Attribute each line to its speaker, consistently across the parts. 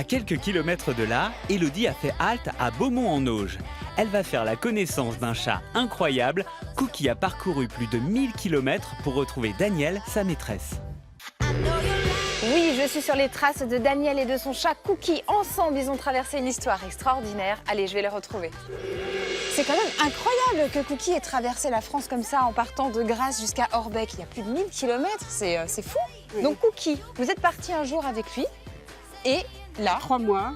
Speaker 1: À quelques kilomètres de là, Élodie a fait halte à Beaumont-en-Auge. Elle va faire la connaissance d'un chat incroyable. Cookie a parcouru plus de 1000 km pour retrouver Daniel, sa maîtresse.
Speaker 2: Oui, je suis sur les traces de Daniel et de son chat Cookie. Ensemble, ils ont traversé une histoire extraordinaire. Allez, je vais les retrouver. C'est quand même incroyable que Cookie ait traversé la France comme ça en partant de Grasse jusqu'à Orbec. Il y a plus de 1000 km, c'est fou.
Speaker 3: Oui.
Speaker 2: Donc Cookie, vous êtes parti un jour avec lui et là...
Speaker 3: 3 mois.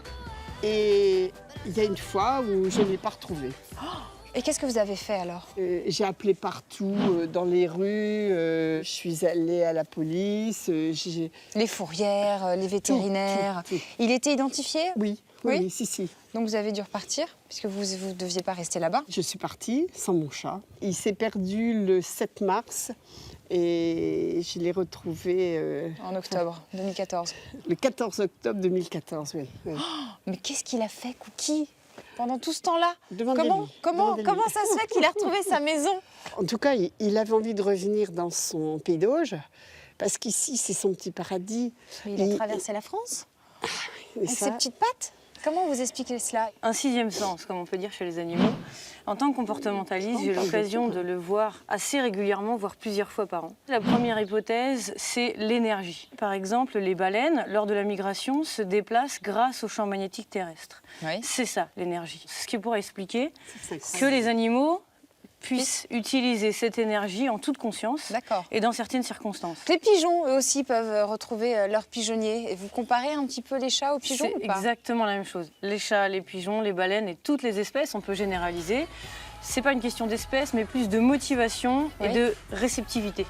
Speaker 3: Et il y a une fois où je ne l'ai pas retrouvé.
Speaker 2: Et qu'est-ce que vous avez fait alors?
Speaker 3: J'ai appelé partout, dans les rues, je suis allée à la police.
Speaker 2: Les fourrières, les vétérinaires.
Speaker 3: Tout.
Speaker 2: Il était identifié?
Speaker 3: Oui, si.
Speaker 2: Donc vous avez dû repartir puisque vous ne deviez pas rester là-bas?
Speaker 3: Je suis partie sans mon chat. Il s'est perdu le 7 mars et je l'ai retrouvé...
Speaker 2: En octobre 2014.
Speaker 3: Le 14 octobre 2014, oui.
Speaker 2: Mais qu'est-ce qu'il a fait, Cookie, pendant tout ce temps-là?
Speaker 3: Demandez-lui.
Speaker 2: Comment ça se fait qu'il a retrouvé sa maison?
Speaker 3: En tout cas, il avait envie de revenir dans son pays d'Auge, parce qu'ici, c'est son petit paradis.
Speaker 2: Mais il a traversé la France
Speaker 3: Et
Speaker 2: avec
Speaker 3: ça,
Speaker 2: ses petites pattes? Comment vous expliquez cela?
Speaker 4: Un sixième sens, comme on peut dire chez les animaux. En tant que comportementaliste, j'ai l'occasion de le voir assez régulièrement, voire plusieurs fois par an. La première hypothèse, c'est l'énergie. Par exemple, les baleines, lors de la migration, se déplacent grâce au champ magnétique terrestre.
Speaker 2: Oui.
Speaker 4: C'est ça, l'énergie. Ce qui pourrait expliquer
Speaker 3: c'est
Speaker 4: que les animaux puissent utiliser cette énergie en toute conscience
Speaker 2: D'accord.
Speaker 4: et dans certaines circonstances.
Speaker 2: Les pigeons, eux aussi, peuvent retrouver leur pigeonnier. Et vous comparez un petit peu les chats aux pigeons
Speaker 4: C'est
Speaker 2: ou pas?
Speaker 4: exactement la même chose. Les chats, les pigeons, les baleines et toutes les espèces, on peut généraliser. C'est pas une question d'espèce, mais plus de motivation et
Speaker 2: Oui.
Speaker 4: de réceptivité.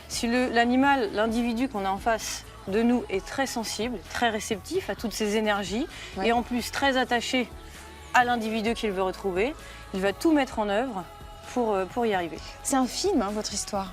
Speaker 4: Si l'animal, l'individu qu'on a en face de nous est très sensible, très réceptif à toutes ces énergies,
Speaker 2: Oui.
Speaker 4: et en plus très attaché à l'individu qu'il veut retrouver, il va tout mettre en œuvre pour y arriver.
Speaker 2: C'est un film, hein, votre histoire.